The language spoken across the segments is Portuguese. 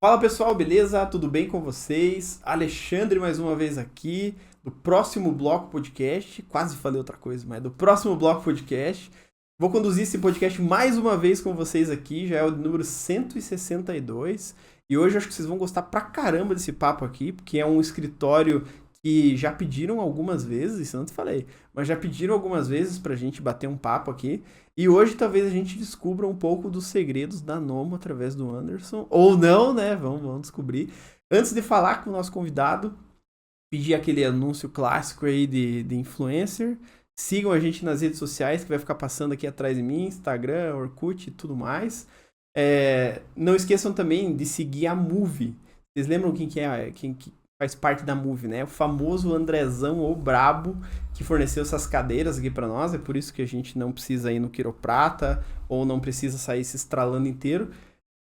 Fala pessoal, beleza? Tudo bem com vocês? Alexandre mais uma vez aqui, do Próximo Bloco Podcast. Quase falei outra coisa, mas do Próximo Bloco Podcast. Vou conduzir esse podcast mais uma vez com vocês aqui, já é o número 162. E hoje eu acho que vocês vão gostar pra caramba desse papo aqui, porque é um escritório que já pediram algumas vezes, isso eu não te falei, mas já pediram algumas vezes pra gente bater um papo aqui. E hoje talvez a gente descubra um pouco dos segredos da Nomo através do Anderson. Ou não, né? Vamos descobrir. Antes de falar com o nosso convidado, pedir aquele anúncio clássico aí de influencer. Sigam a gente nas redes sociais, que vai ficar passando aqui atrás de mim, Instagram, Orkut e tudo mais. Não esqueçam também de seguir a Move. Vocês lembram quem que é, quem que faz parte da Move, né? O famoso Andrezão ou Brabo, que forneceu essas cadeiras aqui pra nós. É por isso que a gente não precisa ir no quiroprata ou não precisa sair se estralando inteiro.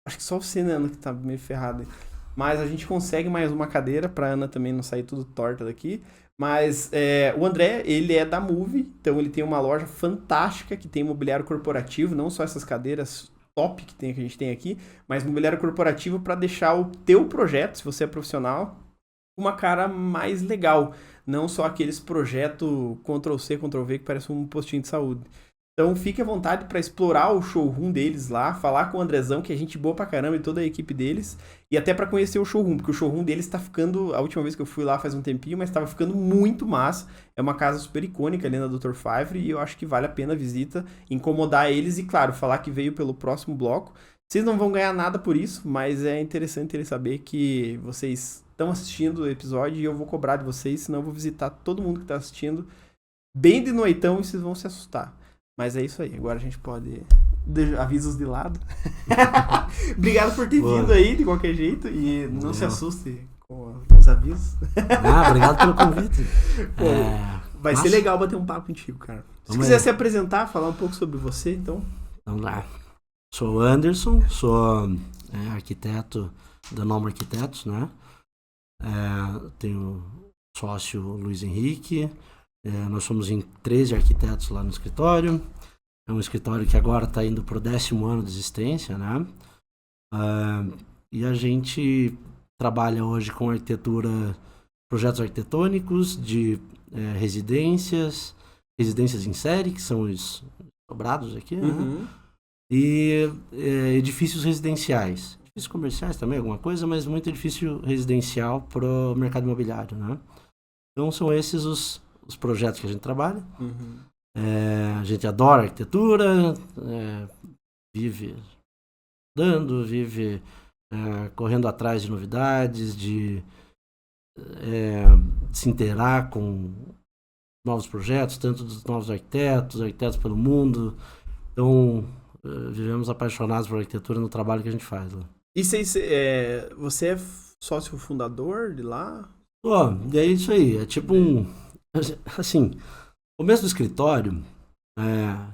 Acho que só você, né, Ana, que tá meio ferrado aí. Mas a gente consegue mais uma cadeira pra Ana também não sair tudo torta daqui. Mas o André, ele é da Move, então ele tem uma loja fantástica que tem mobiliário corporativo, não só essas cadeiras top que a gente tem aqui, mas mobiliário corporativo para deixar o teu projeto, se você é profissional, uma cara mais legal. Não só aqueles projetos Ctrl+C, Ctrl+V que parece um postinho de saúde. Então fique à vontade para explorar o showroom deles lá, falar com o Andrezão, que é gente boa pra caramba, e toda a equipe deles, e até para conhecer o showroom, porque o showroom deles tá ficando, a última vez que eu fui lá faz um tempinho, mas estava ficando muito massa. É uma casa super icônica ali na Dr. Favre, e eu acho que vale a pena a visita, incomodar eles e, claro, falar que veio pelo próximo bloco. Vocês não vão ganhar nada por isso, mas é interessante eles saber que vocês estão assistindo o episódio e eu vou cobrar de vocês, senão eu vou visitar todo mundo que está assistindo bem de noitão e vocês vão se assustar. Mas é isso aí, agora a gente pode avisos de lado. Obrigado por ter Boa. vindo aí de qualquer jeito e não se Valeu. assuste com os avisos. Obrigado pelo convite. Pô, vai ser Massa. legal bater um papo contigo, cara. Se Vamos quiser aí. se apresentar, falar um pouco sobre você, então. Vamos lá. Sou o Anderson, sou arquiteto da Nomo Arquitetos, né? Tenho sócio Luiz Henrique. Nós somos em 13 arquitetos lá no escritório. É um escritório que agora está indo para o 10º ano de existência, né? E a gente trabalha hoje com arquitetura, projetos arquitetônicos de residências em série, que são os sobrados aqui, né? Uhum. E edifícios residenciais. Edifícios comerciais também, alguma coisa, mas muito edifício residencial para o mercado imobiliário, né? Então são esses os projetos que a gente trabalha. Uhum. A gente adora arquitetura, vive dando, vive correndo atrás de novidades, de se inteirar com novos projetos, tanto dos novos arquitetos pelo mundo. Então, vivemos apaixonados por arquitetura no trabalho que a gente faz lá. E você é sócio fundador de lá? É isso aí, é tipo assim, começo do escritório,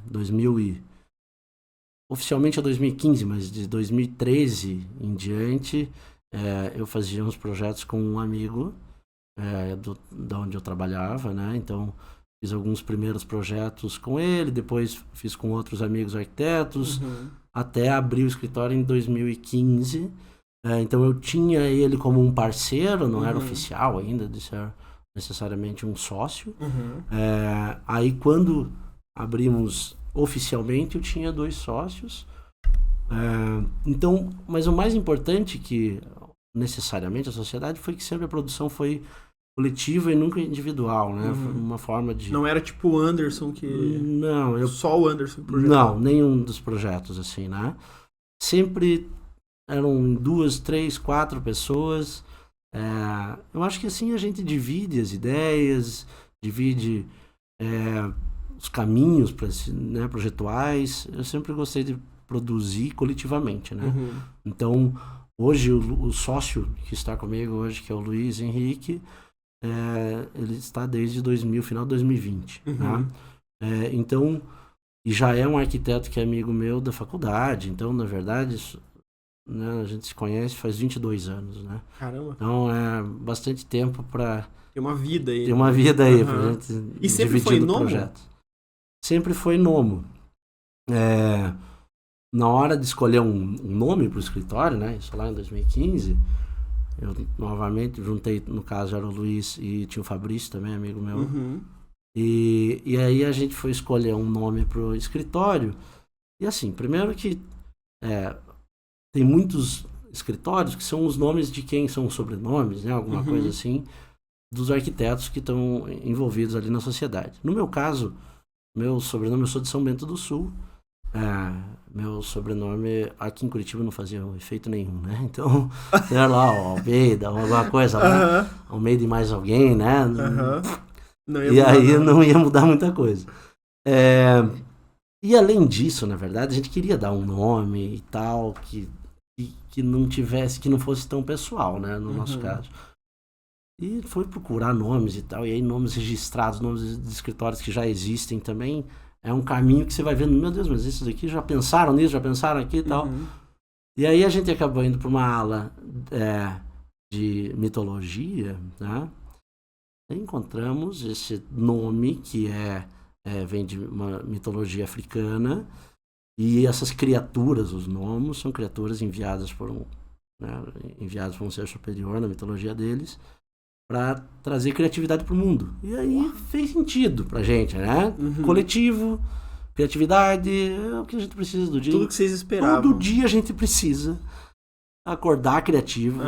2000 oficialmente é 2015, mas de 2013 em diante, eu fazia uns projetos com um amigo da onde eu trabalhava, né? Então, fiz alguns primeiros projetos com ele, depois fiz com outros amigos arquitetos, até abrir o escritório em 2015. Então, eu tinha ele como um parceiro, não era oficial ainda de ser necessariamente um sócio. Aí, quando abrimos oficialmente, eu tinha 2 sócios. Então, mas o mais importante que necessariamente a sociedade foi que sempre a produção foi coletiva e nunca individual, né? Foi uma forma de... Não era tipo o Anderson que... Não, Só o Anderson que projetava. Não, nenhum dos projetos, assim, né? Sempre eram 2, 3, 4 pessoas. Eu acho que assim a gente divide as ideias, divide os caminhos né, projetuais. Eu sempre gostei de produzir coletivamente, né? Então, hoje o sócio que está comigo hoje, que é o Luiz Henrique, ele está desde final de 2020, né? Então, e já é um arquiteto que é amigo meu da faculdade. Então, na verdade, né, a gente se conhece faz 22 anos, né? Caramba. Então, é bastante tempo para Tem uma vida aí. ter uma vida aí pra gente E sempre foi dividindo Nomo? projetos. Sempre foi Nomo. na hora de escolher um nome para o escritório, né? Isso lá em 2015, eu novamente juntei, no caso era o Luiz e tinha o Fabrício também, amigo meu. Uhum. E aí a gente foi escolher um nome para o escritório. E assim, primeiro que tem muitos escritórios que são os nomes de quem são os sobrenomes, né? Alguma coisa assim, dos arquitetos que estão envolvidos ali na sociedade. No meu caso, meu sobrenome, eu sou de São Bento do Sul. Meu sobrenome aqui em Curitiba não fazia efeito nenhum, né? Então, sei lá, Almeida, alguma coisa lá. Almeida e mais alguém, né? E aí não ia mudar muita coisa. E além disso, na verdade, a gente queria dar um nome e tal, que não tivesse, que não fosse tão pessoal, né? No nosso caso. E foi procurar nomes e tal, e aí nomes registrados, nomes de escritórios que já existem também. É um caminho que você vai vendo, meu Deus, mas esses aqui já pensaram nisso, já pensaram aqui e tal. E aí a gente acabou indo para uma ala de mitologia, né? E encontramos esse nome que vem de uma mitologia africana. E essas criaturas, os gnomos, são criaturas enviadas por um ser superior na mitologia deles, para trazer criatividade para o mundo. E aí fez sentido pra gente, né? Coletivo, criatividade, é o que a gente precisa do dia. Tudo que vocês esperavam. Todo dia a gente precisa acordar criativo.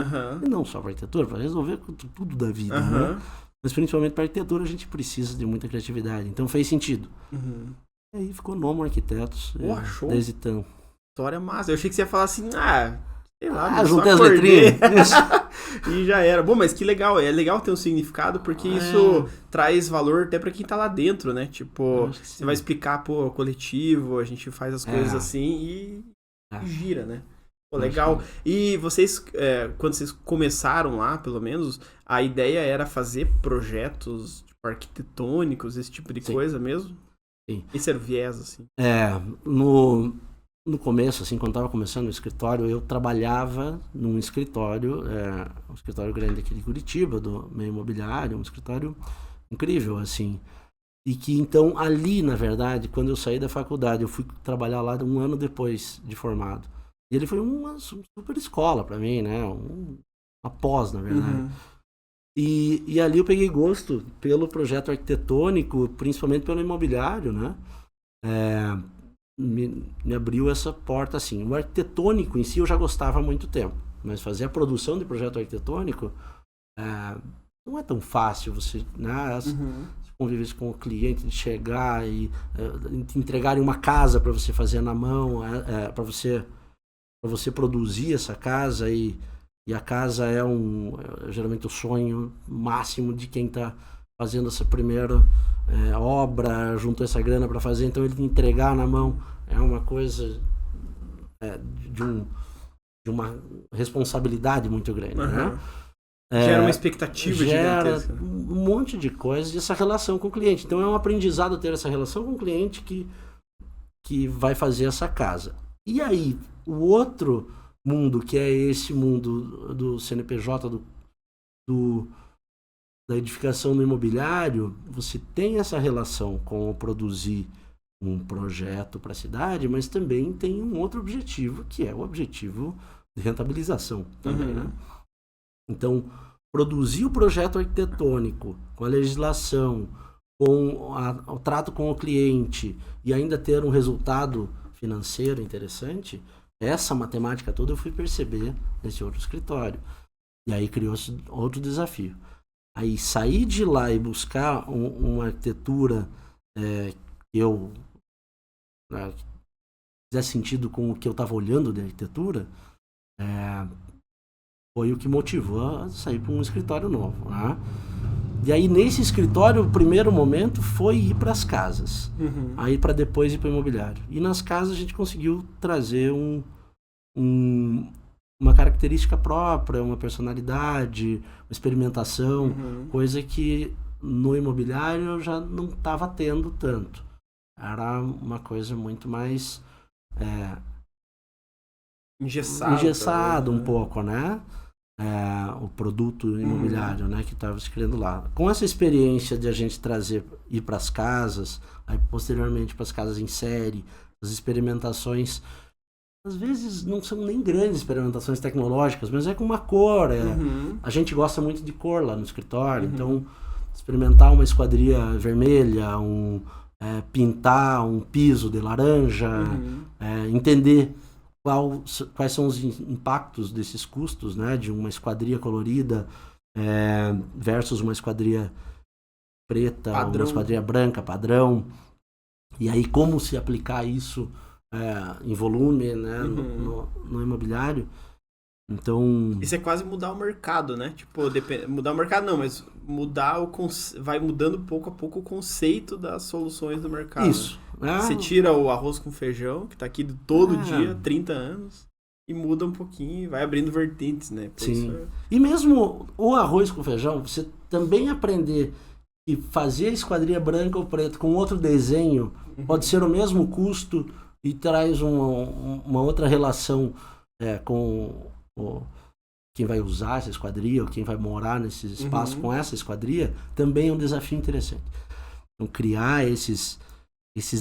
E não só para arquitetura, para resolver tudo da vida, né? Mas principalmente para arquitetura a gente precisa de muita criatividade. Então fez sentido. E aí ficou Nomo Arquitetos. Show. Desde então. História massa. Eu achei que você ia falar assim, sei lá, juntei as letrinhas. E já era. Bom, mas que legal. É legal ter um significado, porque isso traz valor até pra quem tá lá dentro, né? Tipo, você vai explicar, coletivo, a gente faz as coisas assim e gira, né? Pô, legal. E vocês, quando vocês começaram lá, pelo menos, a ideia era fazer projetos tipo, arquitetônicos, esse tipo de coisa mesmo? Sim. Esse era o viés, assim? No começo, assim, quando estava começando no escritório, eu trabalhava num escritório, um escritório grande aqui de Curitiba, do meio imobiliário, um escritório incrível, assim. E que, então, ali, na verdade, quando eu saí da faculdade, eu fui trabalhar lá um ano depois de formado. E ele foi uma super escola para mim, né? Uma pós, na verdade. E ali eu peguei gosto pelo projeto arquitetônico, principalmente pelo imobiliário, né? Me abriu essa porta, assim. O arquitetônico em si eu já gostava há muito tempo, mas fazer a produção de projeto arquitetônico não é tão fácil. Você, né, conviver com o cliente, de chegar e entregarem uma casa para você fazer na mão, para você produzir essa casa e a casa é geralmente o sonho máximo de quem está fazendo essa primeira obra, juntou essa grana para fazer, então ele entregar na mão é uma coisa de uma responsabilidade muito grande, né? Gera uma expectativa gigantesca. Um monte de coisas e essa relação com o cliente. Então é um aprendizado ter essa relação com o cliente que vai fazer essa casa. E aí, o outro mundo, que é esse mundo do CNPJ, da edificação do imobiliário, você tem essa relação com produzir um projeto para a cidade, mas também tem um outro objetivo, que é o objetivo de rentabilização também, né? Então, produzir o projeto arquitetônico com a legislação, com o trato com o cliente e ainda ter um resultado financeiro interessante, essa matemática toda eu fui perceber nesse outro escritório. E aí criou-se outro desafio. Aí sair de lá e buscar uma arquitetura que eu fizesse sentido com o que eu estava olhando de arquitetura, foi o que motivou a sair para um escritório novo, né? E aí nesse escritório o primeiro momento foi ir para as casas, aí para depois ir para o imobiliário. E nas casas a gente conseguiu trazer uma característica própria, uma personalidade, uma experimentação, coisa que no imobiliário eu já não estava tendo tanto. Era uma coisa muito mais engessado um pouco, né? O produto imobiliário, né, que estava se criando lá. Com essa experiência de a gente ir para as casas, aí posteriormente para as casas em série, as experimentações às vezes não são nem grandes experimentações tecnológicas, mas é com uma cor. A gente gosta muito de cor lá no escritório, então experimentar uma esquadria vermelha, pintar um piso de laranja, entender quais são os impactos desses custos, né, de uma esquadria colorida versus uma esquadria preta, padrão. Uma esquadria branca, padrão. E aí como se aplicar isso em volume, né, no imobiliário. Então... Isso é quase mudar o mercado, né? Tipo, mudar o mercado não, mas vai mudando pouco a pouco o conceito das soluções do mercado. Isso. Né? Você tira o arroz com feijão, que tá aqui todo dia, 30 anos, e muda um pouquinho, vai abrindo vertentes, né? Sim. E mesmo o arroz com feijão, você também aprender que fazer a esquadria branca ou preta com outro desenho pode ser o mesmo custo e traz uma outra relação com quem vai usar essa esquadria ou quem vai morar nesse espaço com essa esquadria, também é um desafio interessante. Então, criar esses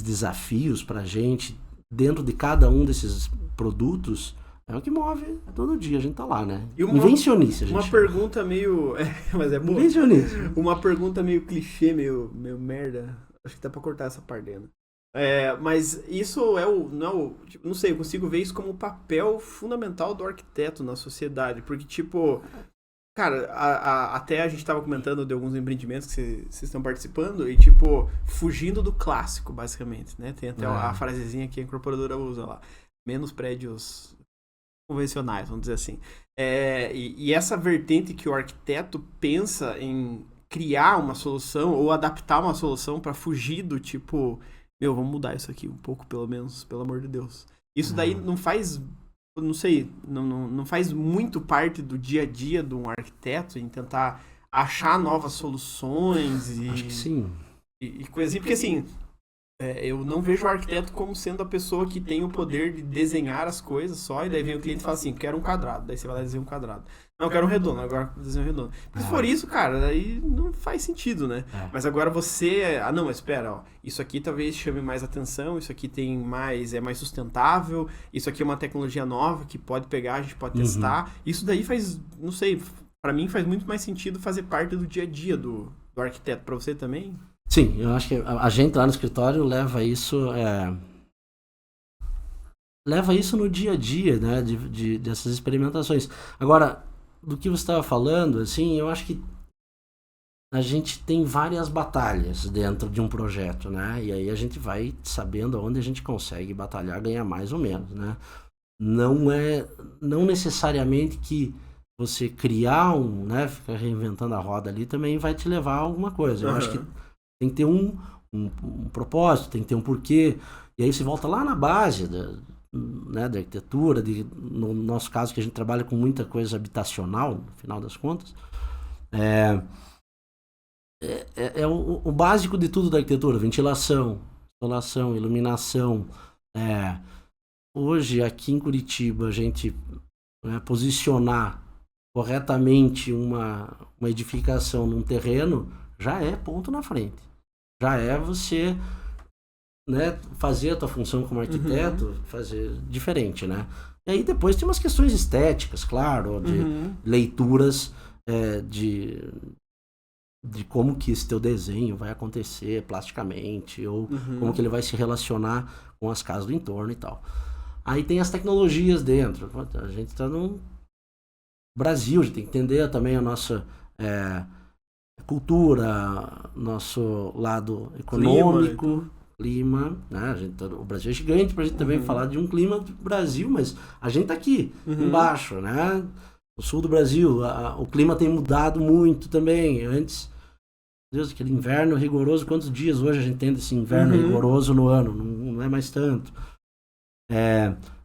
desafios para a gente dentro de cada um desses produtos é o que move todo dia. A gente tá lá, né? Invencionista, gente. Uma pergunta meio... mas é boa. Invencionista. Uma pergunta meio clichê, meio merda. Acho que dá pra cortar essa parte dentro. Mas isso não sei, eu consigo ver isso como o papel fundamental do arquiteto na sociedade, porque tipo, cara, até a gente tava comentando de alguns empreendimentos que vocês estão participando e tipo, fugindo do clássico, basicamente, né? Tem até a frasezinha que a incorporadora usa lá, menos prédios convencionais, vamos dizer assim. E essa vertente que o arquiteto pensa em criar uma solução ou adaptar uma solução para fugir do tipo... vamos mudar isso aqui um pouco, pelo menos, pelo amor de Deus. Isso daí não faz, não sei, não faz muito parte do dia a dia de um arquiteto em tentar achar novas soluções e... Acho que sim. E coisa assim, porque assim, eu não vejo o arquiteto como sendo a pessoa que tem o poder de desenhar as coisas só, e daí vem o cliente e fala assim, quero um quadrado, daí você vai lá e desenha um quadrado. Não, eu quero um redondo, agora desenho um redondo. Se for isso, cara, aí não faz sentido, né? Mas agora você... não, mas espera, ó, isso aqui talvez chame mais atenção, isso aqui é mais sustentável, isso aqui é uma tecnologia nova que pode pegar, a gente pode testar. Isso daí faz, não sei, pra mim faz muito mais sentido fazer parte do dia a dia do arquiteto. Pra você também? Sim, eu acho que a gente lá no escritório leva isso no dia a dia, né, dessas experimentações. Agora, do que você estava falando, assim, eu acho que a gente tem várias batalhas dentro de um projeto, né, e aí a gente vai sabendo aonde a gente consegue batalhar, ganhar mais ou menos, né. Não necessariamente que você criar né, ficar reinventando a roda ali também vai te levar a alguma coisa. Eu acho que tem que ter um propósito, tem que ter um porquê, e aí você volta lá na base da arquitetura, no nosso caso que a gente trabalha com muita coisa habitacional, no final das contas, o básico de tudo da arquitetura: ventilação, insolação, iluminação. Hoje aqui em Curitiba a gente posicionar corretamente uma edificação num terreno já é ponto na frente, já é você... né, fazer a tua função como arquiteto, fazer diferente, né? E aí depois tem umas questões estéticas, claro, de leituras de como que esse teu desenho vai acontecer plasticamente, ou como que ele vai se relacionar com as casas do entorno e tal. Aí tem as tecnologias dentro. A gente está no Brasil, a gente tem que entender também a nossa cultura, nosso lado econômico, clima, né? O Brasil é gigante pra gente também falar de um clima do Brasil, mas a gente tá aqui embaixo, né? No sul do Brasil, o clima tem mudado muito também. Antes, Deus, aquele inverno rigoroso, quantos dias hoje a gente tem desse inverno rigoroso no ano? Não é mais tanto.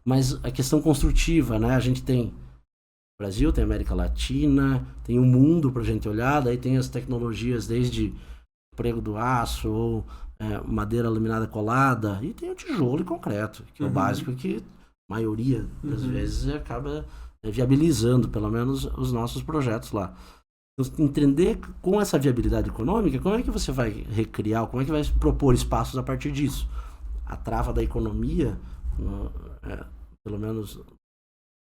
Mas a questão construtiva, né? A gente tem o Brasil, tem a América Latina, tem o mundo pra gente olhar, daí tem as tecnologias desde prego do aço ou madeira laminada colada, e tem o tijolo e concreto, que é o básico que a maioria das vezes acaba viabilizando, pelo menos, os nossos projetos lá. Então, entender com essa viabilidade econômica, como é que você vai recriar, como é que vai propor espaços a partir disso? A trava da economia, pelo menos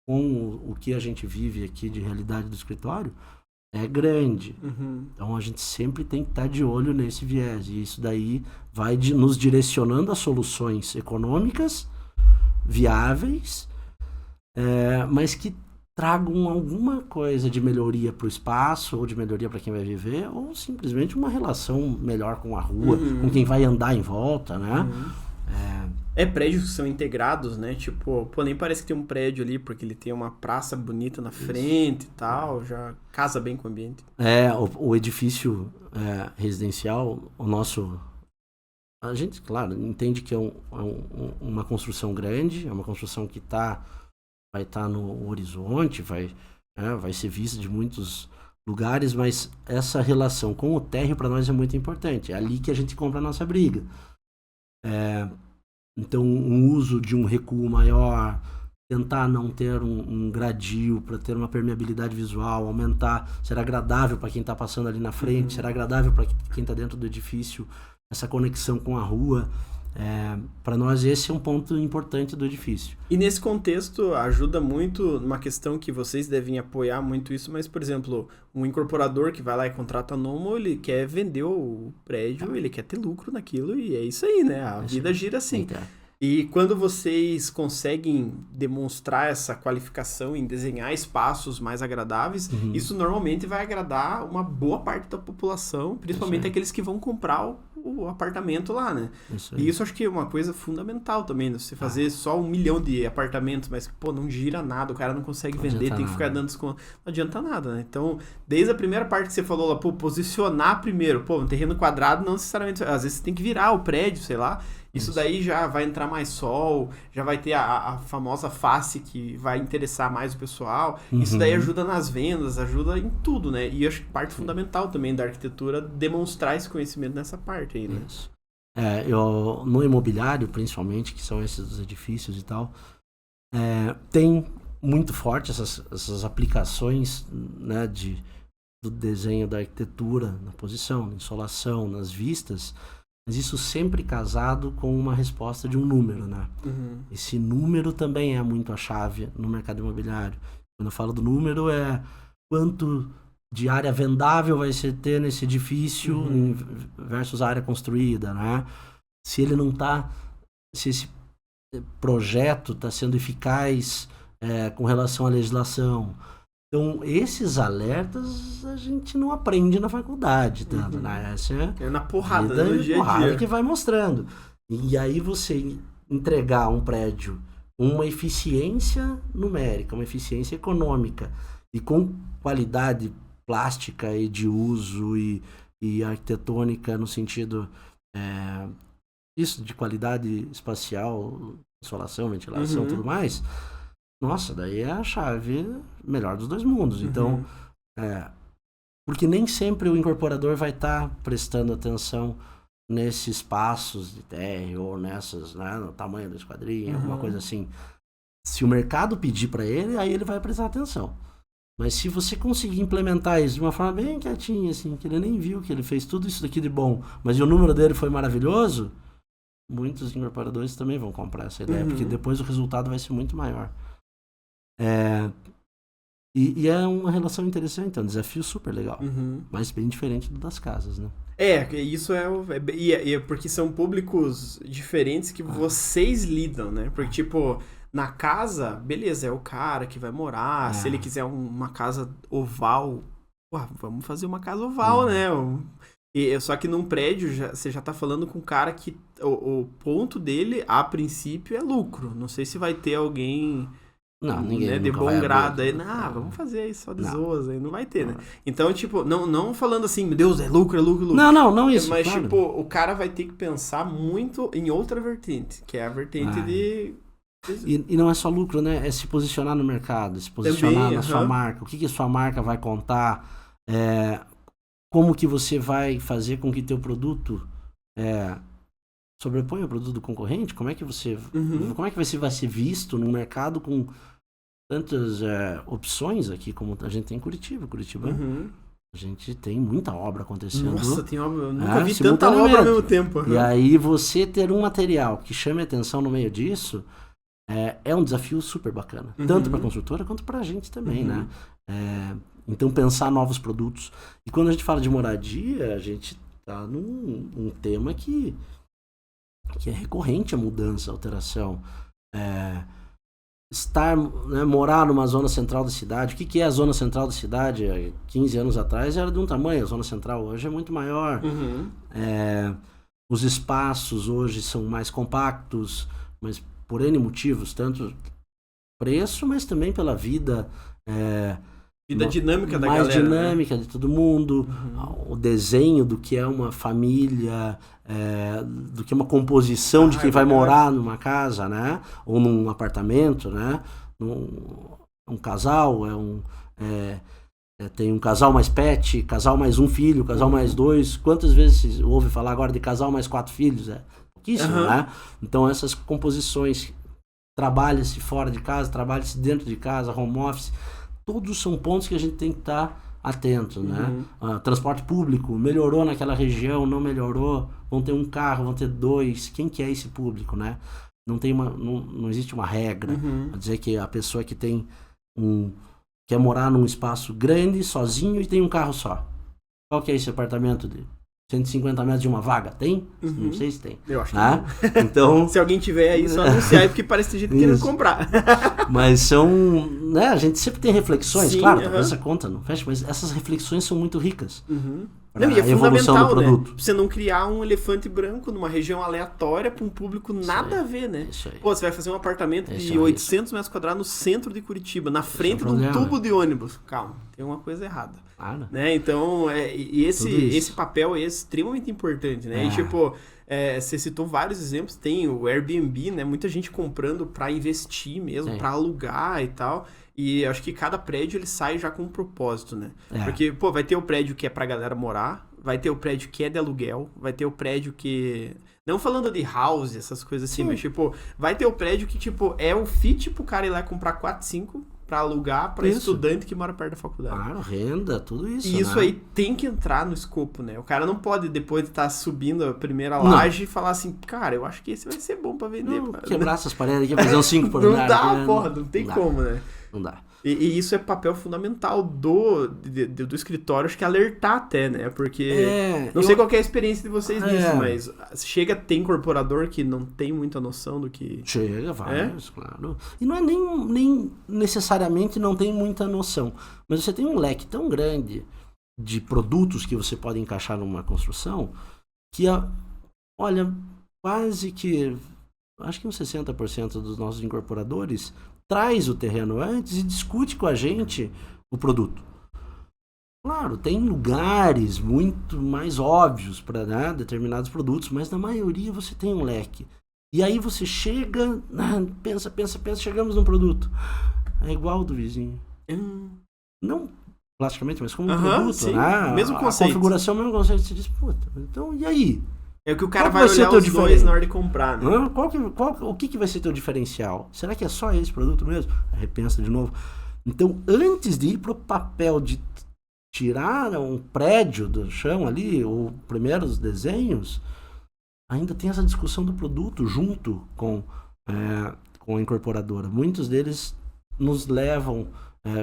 com o que a gente vive aqui de realidade do escritório, é grande. Então a gente sempre tem que estar de olho nesse viés. E isso daí vai nos direcionando a soluções econômicas, viáveis, mas que tragam alguma coisa de melhoria para o espaço, ou de melhoria para quem vai viver, ou simplesmente uma relação melhor com a rua, com quem vai andar em volta, né? Prédios que são integrados, né? Tipo, pô, nem parece que tem um prédio ali, porque ele tem uma praça bonita na frente e tal, já casa bem com o ambiente. O edifício residencial, a gente, claro, entende que é uma construção grande, é uma construção que vai estar no horizonte, vai ser vista de muitos lugares, mas essa relação com o térreo para nós é muito importante. É ali que a gente compra a nossa briga. Então, um uso de um recuo maior, tentar não ter um gradil para ter uma permeabilidade visual, aumentar, ser agradável para quem está passando ali na frente, ser agradável para quem está dentro do edifício, essa conexão com a rua. Para nós esse é um ponto importante do edifício. E nesse contexto ajuda muito numa questão que vocês devem apoiar muito isso, mas, por exemplo, um incorporador que vai lá e contrata a Nomo, ele quer vender o prédio, ele quer ter lucro naquilo e é isso aí, né? A vida gira assim. E quando vocês conseguem demonstrar essa qualificação em desenhar espaços mais agradáveis, isso normalmente vai agradar uma boa parte da população, principalmente aqueles que vão comprar o apartamento lá, né? E isso acho que é uma coisa fundamental também, né? Você fazer só 1 milhão de apartamentos, mas, pô, não gira nada, o cara não consegue vender, tem que ficar dando desconto. Não adianta nada, né? Então, desde a primeira parte que você falou lá, pô, posicionar primeiro, pô, um terreno quadrado não necessariamente, às vezes você tem que virar o prédio, sei lá. Isso daí já vai entrar mais sol, já vai ter a famosa face que vai interessar mais o pessoal. Isso daí ajuda nas vendas, ajuda em tudo, né? E acho que parte fundamental também da arquitetura demonstrar esse conhecimento nessa parte aí, né? Isso. No imobiliário, principalmente, que são esses edifícios e tal, tem muito forte essas aplicações, né, do desenho da arquitetura, na posição, na insolação, nas vistas, mas isso sempre casado com uma resposta de um número, né? Esse número também é muito a chave no mercado imobiliário. Quando eu falo do número, quanto de área vendável vai se ter nesse edifício versus a área construída, né? Se esse projeto está sendo eficaz com relação à legislação. Então, esses alertas a gente não aprende na faculdade, tanto, né? Essa é na porrada, no dia a dia. Que vai mostrando. E aí você entregar um prédio uma eficiência numérica, uma eficiência econômica e com qualidade plástica e de uso e arquitetônica no sentido isso de qualidade espacial, insolação, ventilação, tudo mais. Nossa, daí é a chave melhor dos dois mundos. Então, porque nem sempre o incorporador vai estar prestando atenção nesses passos de térreo ou nessas, né, no tamanho da esquadrinha, alguma coisa assim. Se o mercado pedir para ele, aí ele vai prestar atenção. Mas se você conseguir implementar isso de uma forma bem quietinha, assim, que ele nem viu que ele fez tudo isso daqui de bom, mas o número dele foi maravilhoso, muitos incorporadores também vão comprar essa ideia, porque depois o resultado vai ser muito maior. E é uma relação interessante, é um desafio super legal, mas bem diferente do das casas, né? Isso porque são públicos diferentes que vocês lidam, né? Porque, tipo, na casa, beleza, é o cara que vai morar, se ele quiser uma casa oval, vamos fazer uma casa oval, né? Só que num prédio, você já tá falando com um cara que o ponto dele, a princípio, é lucro. Não sei se vai ter alguém... Não, ninguém, né, de bom grado aí, vamos fazer isso só de zoas aí, não vai ter, né? Então, tipo, não falando assim, meu Deus, é lucro. Não isso. Mas, claro. tipo, o cara vai ter que pensar muito em outra vertente, que é a vertente de... E não é só lucro, né? É se posicionar no mercado, se posicionar também, na sua marca. O que a sua marca vai contar? Como que você vai fazer com que teu produto sobrepõe o produto do concorrente? Como é que você vai ser visto no mercado com tantas opções aqui como a gente tem em Curitiba? A gente tem muita obra acontecendo. Nossa, tem obra, eu nunca vi tanta obra ao mesmo tempo. E aí você ter um material que chame a atenção no meio disso, é um desafio super bacana. Tanto para a construtora quanto para a gente também, né? Então, pensar novos produtos. E quando a gente fala de moradia, a gente tá num tema que é recorrente a mudança, a alteração. Morar numa zona central da cidade. O que é a zona central da cidade? Há 15 anos atrás era de um tamanho, a zona central hoje é muito maior. Os espaços hoje são mais compactos, mas por N motivos, tanto preço, mas também pela vida... vida dinâmica da mais galera. Mais dinâmica, né? De todo mundo. O desenho do que é uma família, do que é uma composição de quem vai morar numa casa, né? Ou num apartamento, né? Um casal, tem um casal mais pet, casal mais um filho, casal mais 2. Quantas vezes ouve falar agora de casal mais 4 filhos? É pouquíssimo, né? Então essas composições, trabalha-se fora de casa, trabalha-se dentro de casa, home office, todos são pontos que a gente tem que estar atento, né? Transporte público, melhorou naquela região, não melhorou, vão ter um carro, vão ter 2, quem que é esse público, né? Não existe uma regra, a dizer que a pessoa que quer morar num espaço grande, sozinho e tem um carro só. Qual que é esse apartamento de 150 metros de uma vaga? Tem? Não sei se tem. Eu acho que não. Então, se alguém tiver aí, só anunciar aí, porque parece que tem gente querendo comprar. Mas são... né, a gente sempre tem reflexões, sim, claro, talvez essa conta não feche, mas essas reflexões são muito ricas. Não, e é evolução do produto. Né? Você não criar um elefante branco numa região aleatória para um público nada a ver, né? Isso aí. Pô, você vai fazer um apartamento de 800 metros quadrados no centro de Curitiba, na frente de um tubo de ônibus. Calma, tem uma coisa errada. Né? Então, esse papel é extremamente importante, né? E tipo, você citou vários exemplos, tem o Airbnb, né? Muita gente comprando para investir mesmo, para alugar e tal. E acho que cada prédio ele sai já com um propósito, né? Porque, pô, vai ter o prédio que é pra galera morar, vai ter o prédio que é de aluguel, vai ter o prédio que... Não falando de house, essas coisas assim, mas tipo, vai ter o prédio que, tipo, é o fit pro cara ir lá comprar 4, 5 pra alugar pra estudante que mora perto da faculdade. Claro, renda, tudo isso. E isso aí tem que entrar no escopo, né? O cara não pode, depois de estar subindo a primeira laje, falar assim, cara, eu acho que esse vai ser bom pra vender. Quebrar essas paredes aqui, fazer uns 5 por Não dá, porra, não tem como, né? Não dá. E isso é papel fundamental do escritório, acho que alertar até, né? Porque não sei qual que é a experiência de vocês nisso, mas chega a ter incorporador que não tem muita noção do que... Chega, vários, claro. E não é nem necessariamente não tem muita noção, mas você tem um leque tão grande de produtos que você pode encaixar numa construção que, olha, quase que, acho que uns 60% dos nossos incorporadores traz o terreno antes e discute com a gente o produto. Claro, tem lugares muito mais óbvios para, né, determinados produtos, mas na maioria você tem um leque. E aí você chega, pensa, chegamos num produto. É igual ao do vizinho. Não plasticamente, mas como um produto, sim, né? Mesmo conceito. A configuração, mesmo conceito. Você diz, puta, então e aí? É o que o cara vai olhar os dois na hora de comprar, né? O que vai ser teu diferencial? Será que é só esse produto mesmo? Repensa de novo. Então, antes de ir pro papel de tirar um prédio do chão ali, ou primeiros desenhos, ainda tem essa discussão do produto junto com a incorporadora. Muitos deles nos levam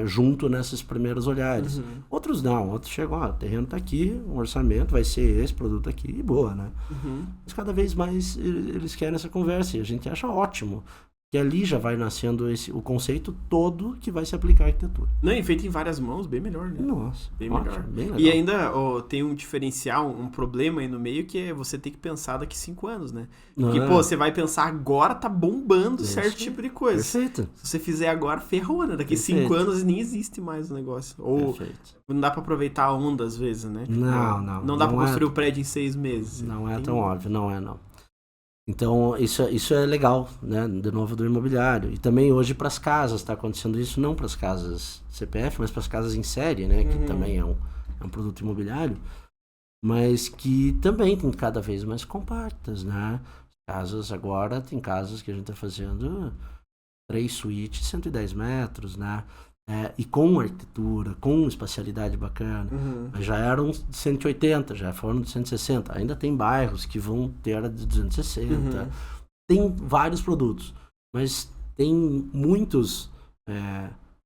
junto nesses primeiros olhares. Outros não, outros chegam, o terreno tá aqui, o orçamento vai ser esse produto aqui, e boa, né? Mas cada vez mais eles querem essa conversa, e a gente acha ótimo, que ali já vai nascendo o conceito todo que vai se aplicar à arquitetura. Não, e feito em várias mãos, bem melhor, né? Nossa, bem ótimo, melhor. Bem legal. E ainda tem um diferencial, um problema aí no meio, que é você ter que pensar daqui 5 anos, né? Porque, você vai pensar agora, tá bombando certo tipo de coisa. Perfeito. Se você fizer agora, ferrou, né? Daqui 5 anos nem existe mais o negócio. Ou não dá pra aproveitar a onda às vezes, né? Não dá pra construir o prédio em 6 meses. Não é tão óbvio, não. Então, isso é legal, né? De novo, do imobiliário. E também hoje para as casas está acontecendo isso, não para as casas CPF, mas para as casas em série, né? Que também é um produto imobiliário, mas que também tem cada vez mais compactas, né? Casas agora, tem casas que a gente está fazendo 3 suítes, 110 metros, né? E com arquitetura, com espacialidade bacana. Já eram de 180, já foram de 160. Ainda tem bairros que vão ter de 260. Tem vários produtos. Mas tem muitos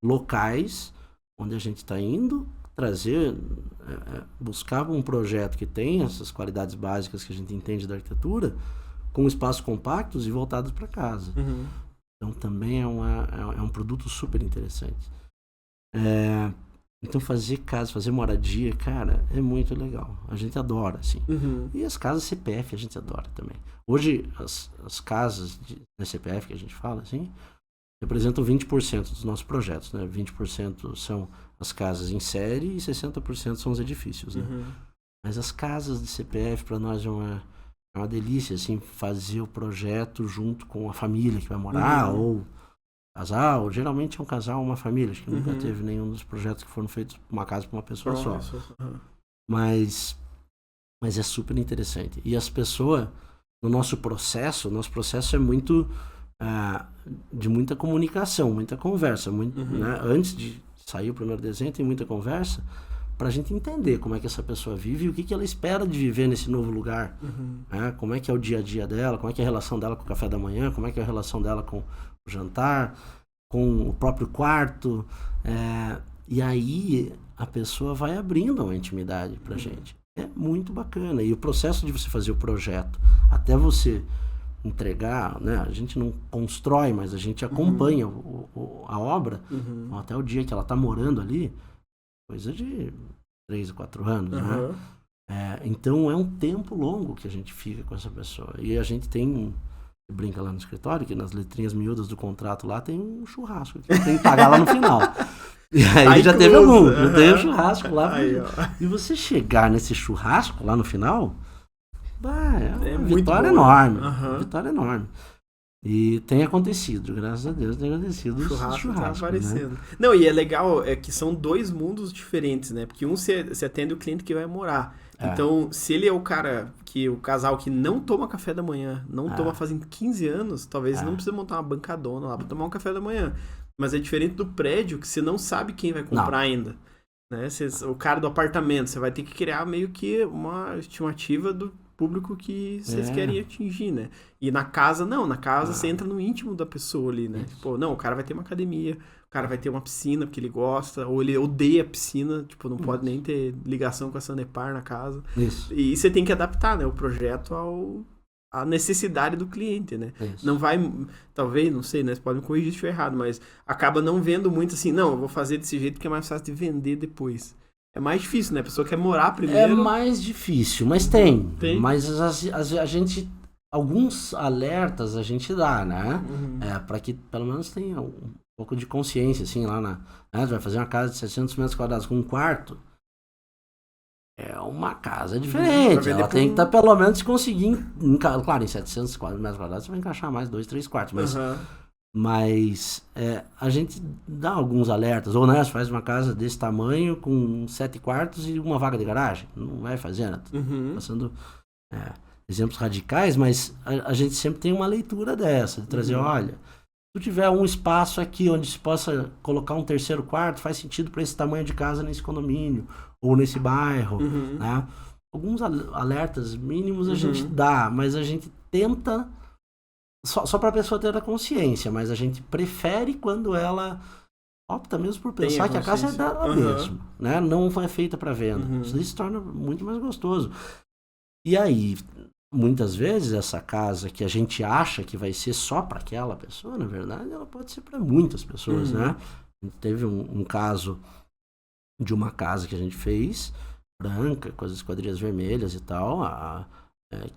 locais onde a gente está indo trazer, buscar um projeto que tem essas qualidades básicas que a gente entende da arquitetura, com espaços compactos e voltados para casa. Então também é um produto super interessante. Então fazer casa, fazer moradia, cara, é muito legal. A gente adora, assim. E as casas CPF a gente adora também. Hoje, as casas da CPF que a gente fala, assim, representam 20% dos nossos projetos, né? 20% são as casas em série e 60% são os edifícios, né? Mas as casas de CPF, para nós, é uma delícia, assim, fazer o projeto junto com a família que vai morar, ou casal. Geralmente é um casal ou uma família. Acho que nunca teve nenhum dos projetos que foram feitos uma casa para uma pessoa só. Mas é super interessante. E as pessoas, no nosso processo é muito de muita comunicação, muita conversa. Né? Antes de sair o primeiro desenho, tem muita conversa para a gente entender como é que essa pessoa vive e o que ela espera de viver nesse novo lugar. Né? Como é que é o dia a dia dela, como é que é a relação dela com o café da manhã, como é que é a relação dela com o jantar, com o próprio quarto. E aí a pessoa vai abrindo uma intimidade pra gente. É muito bacana. E o processo de você fazer o projeto até você entregar, né? A gente não constrói, mas a gente acompanha a obra até o dia que ela tá morando ali, coisa de 3 ou 4 anos, né? Então é um tempo longo que a gente fica com essa pessoa. E a gente tem, brinca lá no escritório, que nas letrinhas miúdas do contrato lá tem um churrasco que tem que pagar lá no final. E aí já teve algum, já teve um churrasco lá. E você chegar nesse churrasco lá no final, é uma vitória enorme. Vitória enorme. E tem acontecido, graças a Deus tem acontecido. O churrasco tá aparecendo. Né? Não, e é legal que são 2 mundos diferentes, né? Porque você atende o cliente que vai morar. Então, se ele é o cara, o casal que não toma café da manhã, não toma fazem 15 anos, talvez não precisa montar uma bancadona lá pra tomar um café da manhã. Mas é diferente do prédio, que você não sabe quem vai comprar ainda. Né? O cara do apartamento, você vai ter que criar meio que uma estimativa do público que vocês querem atingir, né? E na casa, não. Na casa você entra no íntimo da pessoa ali, né? Tipo, não, o cara vai ter uma academia, o cara vai ter uma piscina porque ele gosta, ou ele odeia a piscina, tipo, não pode nem ter ligação com a Sanepar na casa. E você tem que adaptar, né, o projeto à necessidade do cliente, né? Não vai, talvez, não sei, né? Você pode me corrigir se estiver errado, mas acaba não vendo muito assim, não, eu vou fazer desse jeito que é mais fácil de vender depois. É mais difícil, né? A pessoa quer morar primeiro. É mais difícil, mas tem. Mas a gente, alguns alertas a gente dá, né? Para que pelo menos tenha um pouco de consciência, assim, lá né? Você vai fazer uma casa de 700 metros quadrados com um quarto. É uma casa diferente. Ela tem que estar pelo menos conseguindo. Claro, em 700 metros quadrados você vai encaixar mais 2, 3 quartos, mas a gente dá alguns alertas. Ou, né, você faz uma casa desse tamanho com 7 quartos e uma vaga de garagem. Não vai fazer, né? Passando exemplos radicais, mas a gente sempre tem uma leitura dessa, de trazer, olha, se tu tiver um espaço aqui onde se possa colocar um 3º quarto, faz sentido para esse tamanho de casa nesse condomínio ou nesse bairro, né? Alguns alertas mínimos a gente dá, mas a gente tenta só para a pessoa ter a consciência, mas a gente prefere quando ela opta mesmo por pensar que a casa é dela mesmo, né? Não foi feita para venda. Isso se torna muito mais gostoso. E aí, muitas vezes, essa casa que a gente acha que vai ser só para aquela pessoa, na verdade, ela pode ser para muitas pessoas, né? A gente teve um caso de uma casa que a gente fez, branca, com as esquadrias vermelhas e tal.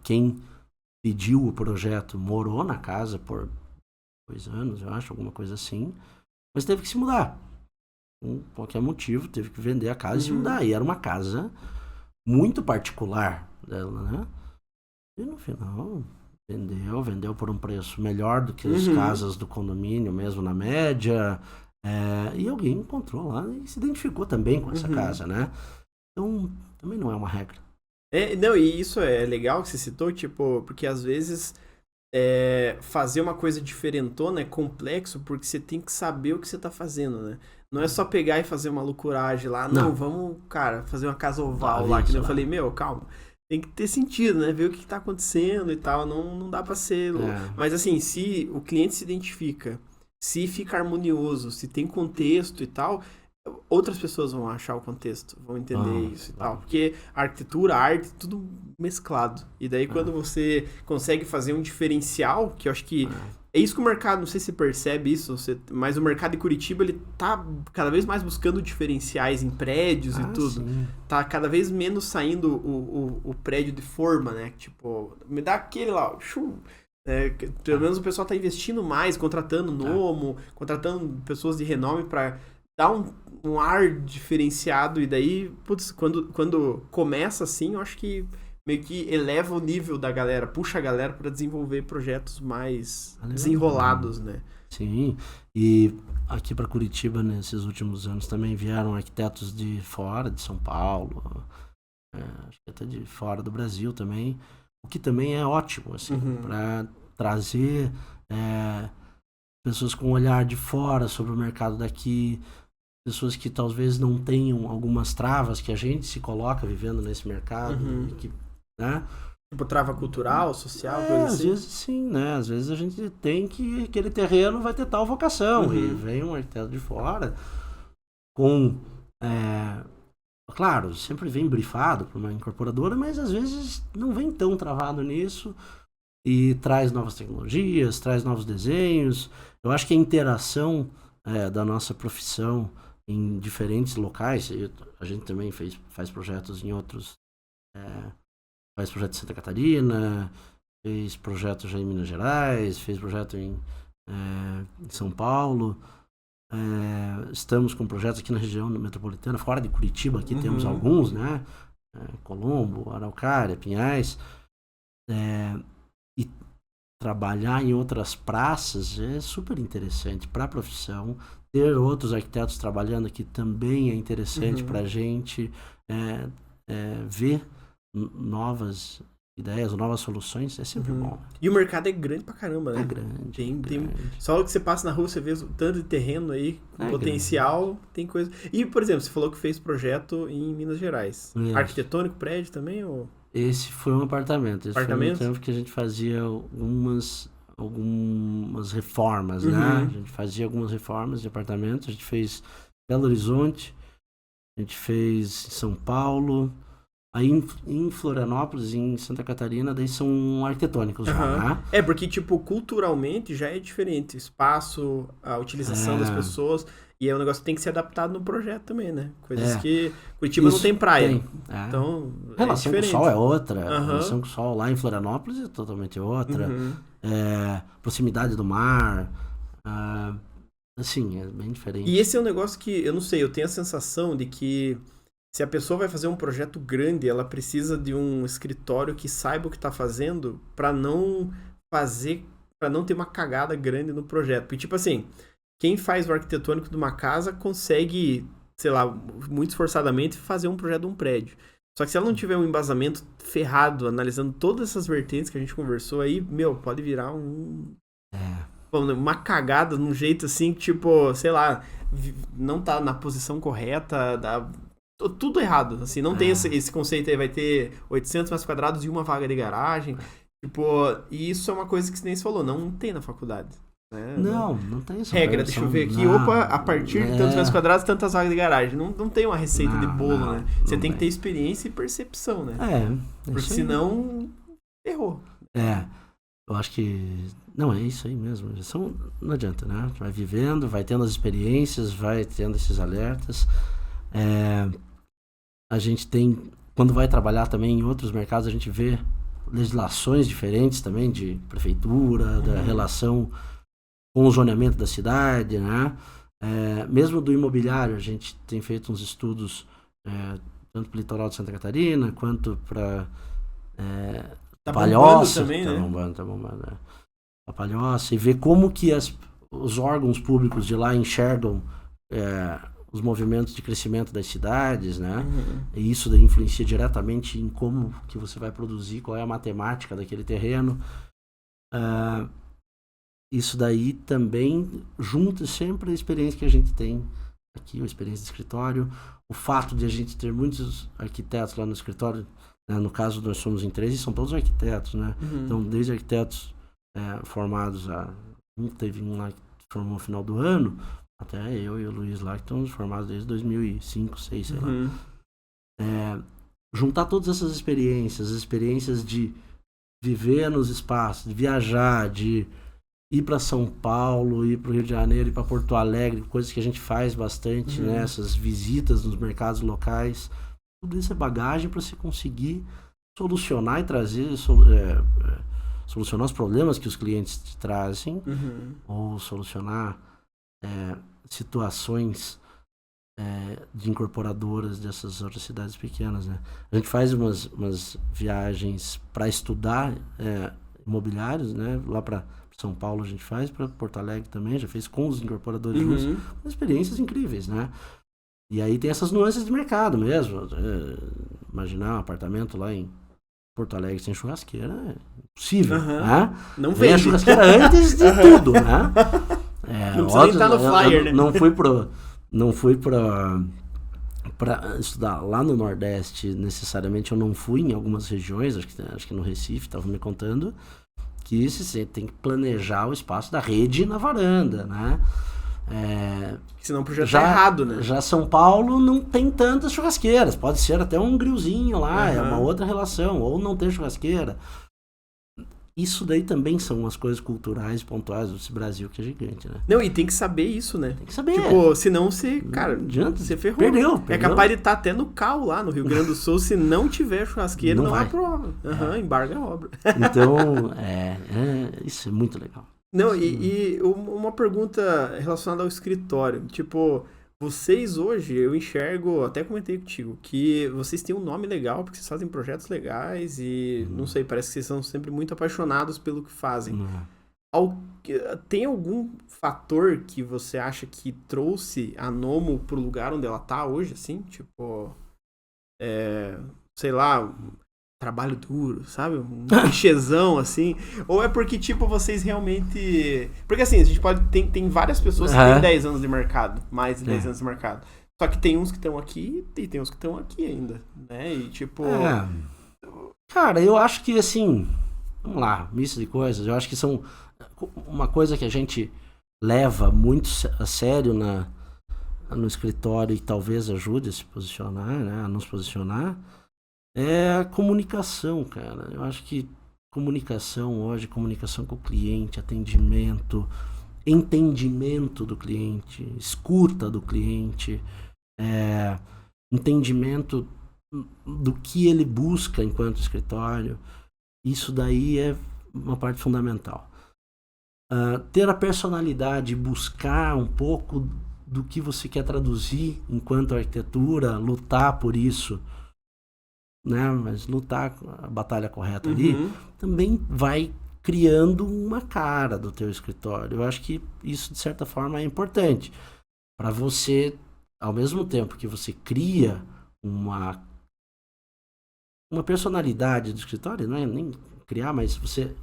Quem pediu o projeto morou na casa por 2 anos, eu acho, alguma coisa assim, mas teve que se mudar. Por qualquer motivo, teve que vender a casa e se mudar. E era uma casa muito particular dela, né? E no final, vendeu por um preço melhor do que as casas do condomínio, mesmo na média. E alguém encontrou lá e se identificou também com essa casa, né? Então, também não é uma regra. Não, e isso é legal que você citou, tipo, porque às vezes fazer uma coisa diferentona é complexo porque você tem que saber o que você tá fazendo, né? Não é só pegar e fazer uma loucuragem lá, não vamos, cara, fazer uma casa oval lá, que eu falei, calma, tem que ter sentido, né? Ver o que tá acontecendo e tal, não dá pra ser... Mas assim, se o cliente se identifica se fica harmonioso, se tem contexto e tal, outras pessoas vão achar o contexto, vão entender isso e tal. Porque a arquitetura, a arte, tudo mesclado. E daí quando você consegue fazer um diferencial, que eu acho que é isso que o mercado, não sei se você percebe isso, mas o mercado de Curitiba, ele tá cada vez mais buscando diferenciais em prédios e tudo. Sim. Tá cada vez menos saindo o prédio de forma, né? Tipo, me dá aquele lá, pelo menos o pessoal tá investindo mais, contratando nomo, contratando pessoas de renome para dar um ar diferenciado. E daí, putz, quando começa assim, eu acho que meio que eleva o nível da galera, puxa a galera para desenvolver projetos mais desenrolados, né? Sim, e aqui para Curitiba, nesses últimos anos, também vieram arquitetos de fora, de São Paulo, acho que até de fora do Brasil também, o que também é ótimo, assim, para trazer pessoas com um olhar de fora sobre o mercado daqui, pessoas que talvez não tenham algumas travas que a gente se coloca vivendo nesse mercado, que, né? Tipo, trava cultural, social, coisa assim? Às vezes sim, né? Às vezes a gente tem que... Aquele terreno vai ter tal vocação. E vem um arquiteto de fora com... claro, sempre vem brifado por uma incorporadora, mas às vezes não vem tão travado nisso e traz novas tecnologias, traz novos desenhos. Eu acho que a interação da nossa profissão em diferentes locais, a gente também faz projetos em outros... faz projeto em Santa Catarina, fez projeto já em Minas Gerais, fez projeto em São Paulo. Estamos com projetos aqui na região metropolitana, fora de Curitiba, aqui temos alguns, né? Colombo, Araucária, Pinhais. E trabalhar em outras praças é super interessante para a profissão. Ter outros arquitetos trabalhando aqui também é interessante para a gente ver novas ideias, novas soluções, é sempre bom. E o mercado é grande pra caramba, né? É grande. Tem, só que você passa na rua, você vê o tanto de terreno aí, com potencial, grande. Tem coisa... E, por exemplo, você falou que fez projeto em Minas Gerais. Isso. Arquitetônico, prédio também, ou... Esse foi um apartamento. Esse apartamento? Foi um tempo que a gente fazia algumas reformas, né? A gente fazia algumas reformas de apartamentos. A gente fez Belo Horizonte, a gente fez São Paulo... Aí em Florianópolis, em Santa Catarina, daí são arquitetônicos já, né? Porque, tipo, culturalmente já é diferente. O espaço, a utilização das pessoas. E é um negócio que tem que ser adaptado no projeto também, né? Coisas que... Curitiba não tem praia. Então, a relação com o sol é outra. A relação com o sol lá em Florianópolis é totalmente outra. Proximidade do mar. Assim, é bem diferente. E esse é um negócio que, eu não sei, eu tenho a sensação de que se a pessoa vai fazer um projeto grande, ela precisa de um escritório que saiba o que está fazendo para não ter uma cagada grande no projeto. Porque, tipo assim, quem faz o arquitetônico de uma casa consegue, sei lá, muito esforçadamente fazer um projeto de um prédio. Só que se ela não tiver um embasamento ferrado, analisando todas essas vertentes que a gente conversou aí, pode virar uma cagada num jeito assim, tipo, sei lá, não tá na posição correta, tudo errado, assim, não tem esse conceito aí, vai ter 800 metros quadrados e uma vaga de garagem, tipo, e isso é uma coisa que nem você falou, não tem na faculdade. Né? Não tem essa regra, deixa eu ver aqui, a partir de tantos metros quadrados, tantas vagas de garagem, não tem uma receita de bolo, né? Você tem que ter experiência e percepção, né? Porque senão, errou. Eu acho que... Não, é isso aí mesmo. Não adianta, né? Vai vivendo, vai tendo as experiências, vai tendo esses alertas. A gente tem, quando vai trabalhar também em outros mercados, a gente vê legislações diferentes também de prefeitura, da relação com o zoneamento da cidade, né? Mesmo do imobiliário, a gente tem feito uns estudos tanto para o litoral de Santa Catarina, quanto para Palhoça. Também, tá bombando. A Palhoça, e ver como que os órgãos públicos de lá enxergam os movimentos de crescimento das cidades, né? E isso daí influencia diretamente em como que você vai produzir, qual é a matemática daquele terreno. Isso daí também junta sempre a experiência que a gente tem aqui, a experiência de escritório, o fato de a gente ter muitos arquitetos lá no escritório, né? No caso nós somos em 13, são todos arquitetos, né? Então, desde arquitetos formados teve um lá que formou no final do ano, até eu e o Luiz lá, que estamos formados desde 2005, 2006, sei lá. Juntar todas essas experiências, as experiências de viver nos espaços, de viajar, de ir para São Paulo, ir para o Rio de Janeiro, ir para Porto Alegre, coisas que a gente faz bastante, né? Essas visitas nos mercados locais. Tudo isso é bagagem para você conseguir solucionar e trazer, solucionar os problemas que os clientes te trazem, ou solucionar situações de incorporadoras dessas outras cidades pequenas, né? A gente faz umas viagens para estudar imobiliários, né? Lá para São Paulo a gente faz, para Porto Alegre também, já fez com os incorporadores russos, experiências incríveis, né? E aí tem essas nuances de mercado mesmo. Imaginar um apartamento lá em Porto Alegre sem churrasqueira é impossível, né? Não vem a churrasqueira antes de tudo, né? Não precisa nem estar no flyer, né? Não fui para estudar lá no Nordeste, necessariamente eu não fui em algumas regiões, acho que no Recife, estava me contando, que você tem que planejar o espaço da rede na varanda, né? Senão o projeto tá errado, né? Já São Paulo não tem tantas churrasqueiras, pode ser até um grillzinho lá, é uma outra relação, ou não ter churrasqueira. Isso daí também são umas coisas culturais pontuais desse Brasil que é gigante, né? Não, e tem que saber isso, né? Tem que saber. Tipo, senão você, cara, você ferrou. Perdeu. É capaz de estar até no CAU lá no Rio Grande do Sul, se não tiver churrasqueira, não aprova. Embarga a obra. Então, isso é muito legal. Não, e uma pergunta relacionada ao escritório. Tipo, vocês hoje, eu enxergo, até comentei contigo, que vocês têm um nome legal, porque vocês fazem projetos legais e, não sei, parece que vocês são sempre muito apaixonados pelo que fazem. Tem algum fator que você acha que trouxe a Nomo pro lugar onde ela tá hoje, assim? Tipo, sei lá, trabalho duro, sabe? Um clichêzão, assim. Ou é porque, tipo, vocês realmente... Porque, assim, a gente pode... Tem várias pessoas que têm 10 anos de mercado. Mais de 10 anos de mercado. Só que tem uns que estão aqui e tem uns que estão aqui ainda, né? E, tipo... Cara, eu acho que, assim... Vamos lá, misto de coisas. Eu acho que são... Uma coisa que a gente leva muito a sério no escritório e talvez ajude a se posicionar, né? A nos posicionar... É a comunicação, cara. Eu acho que comunicação hoje, comunicação com o cliente, atendimento, entendimento do cliente, escuta do cliente, entendimento do que ele busca enquanto escritório, isso daí é uma parte fundamental. Ter a personalidade, buscar um pouco do que você quer traduzir enquanto arquitetura, lutar por isso, né? Mas lutar a batalha correta ali também vai criando uma cara do teu escritório. Eu acho que isso, de certa forma, é importante para você, ao mesmo tempo que você cria uma personalidade do escritório, não é nem criar, mas você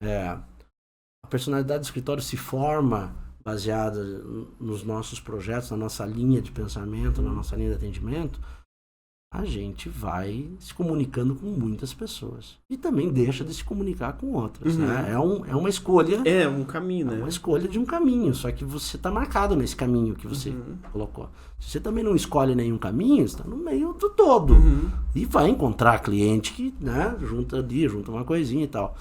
a personalidade do escritório se forma baseada nos nossos projetos, na nossa linha de pensamento, na nossa linha de atendimento. A gente vai se comunicando com muitas pessoas. E também deixa de se comunicar com outras, né? É uma escolha... É um caminho, né? É uma escolha de um caminho, só que você está marcado nesse caminho que você colocou. Se você também não escolhe nenhum caminho, você está no meio do todo. E vai encontrar cliente que, né, junta uma coisinha e tal.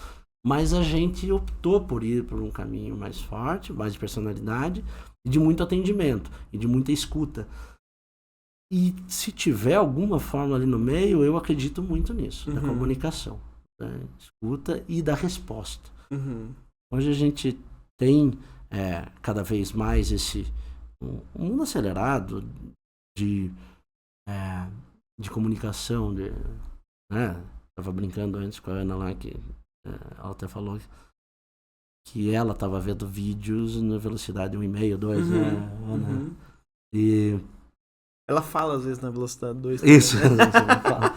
Mas a gente optou por ir por um caminho mais forte, mais de personalidade, e de muito atendimento, e de muita escuta. E se tiver alguma forma ali no meio, eu acredito muito nisso, da comunicação, da escuta e da resposta. Hoje a gente tem cada vez mais um mundo acelerado de comunicação. Estava brincando antes com a Ana lá, que ela até falou que ela estava vendo vídeos na velocidade 1,5, 2, né, Ana? E... Ela fala às vezes na velocidade 2. Isso, né? Ela fala.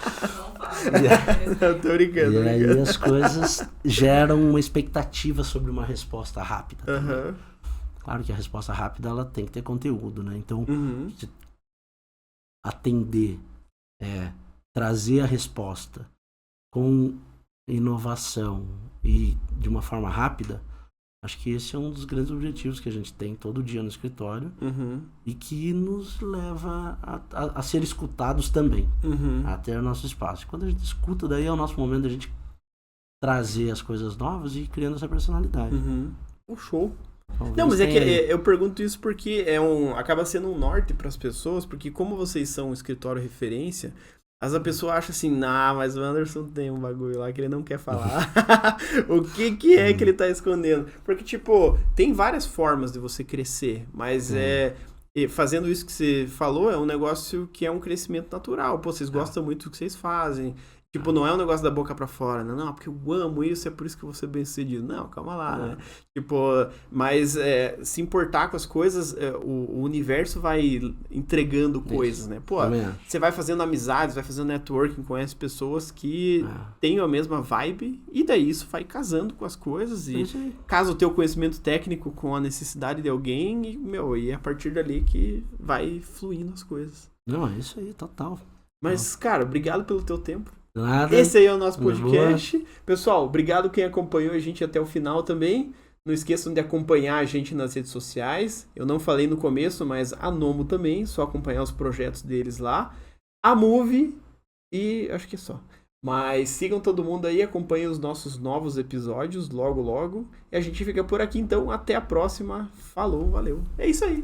Eu tô brincando. E aí as coisas geram uma expectativa sobre uma resposta rápida. Claro que a resposta rápida ela tem que ter conteúdo, né? Então, atender, trazer a resposta com inovação e de uma forma rápida, Acho que esse é um dos grandes objetivos que a gente tem todo dia no escritório e que nos leva a ser escutados também, a ter o nosso espaço. Quando a gente escuta, daí é o nosso momento da gente trazer as coisas novas e ir criando essa personalidade. O show. Talvez Não, mas é que tenha- eu pergunto isso porque acaba sendo um norte para as pessoas, porque como vocês são um escritório referência, a pessoa acha assim, mas o Anderson tem um bagulho lá que ele não quer falar. O que é que ele tá escondendo? Porque, tipo, tem várias formas de você crescer, mas fazendo isso que você falou, é um negócio que é um crescimento natural. Pô, vocês gostam muito do que vocês fazem. Tipo, não é um negócio da boca pra fora, né? Não, porque eu amo isso, é por isso que eu vou ser bem sucedido. Não, calma lá, né? Tipo, mas se importar com as coisas, o universo vai entregando coisas, né? Pô, você vai fazendo amizades, vai fazendo networking, conhece pessoas que têm a mesma vibe, e daí isso vai casando com as coisas, e casa o teu conhecimento técnico com a necessidade de alguém, e é a partir dali que vai fluindo as coisas. Não, é isso aí, total. Mas, cara, obrigado pelo teu tempo. Nada. Esse aí é o nosso podcast. Pessoal, obrigado quem acompanhou a gente até o final também. Não esqueçam de acompanhar a gente nas redes sociais. Eu não falei no começo, mas a Nomo também. Só acompanhar os projetos deles lá. A Move e acho que é só. Mas sigam todo mundo aí, acompanhem os nossos novos episódios logo, logo. E a gente fica por aqui, então. Até a próxima. Falou, valeu. É isso aí.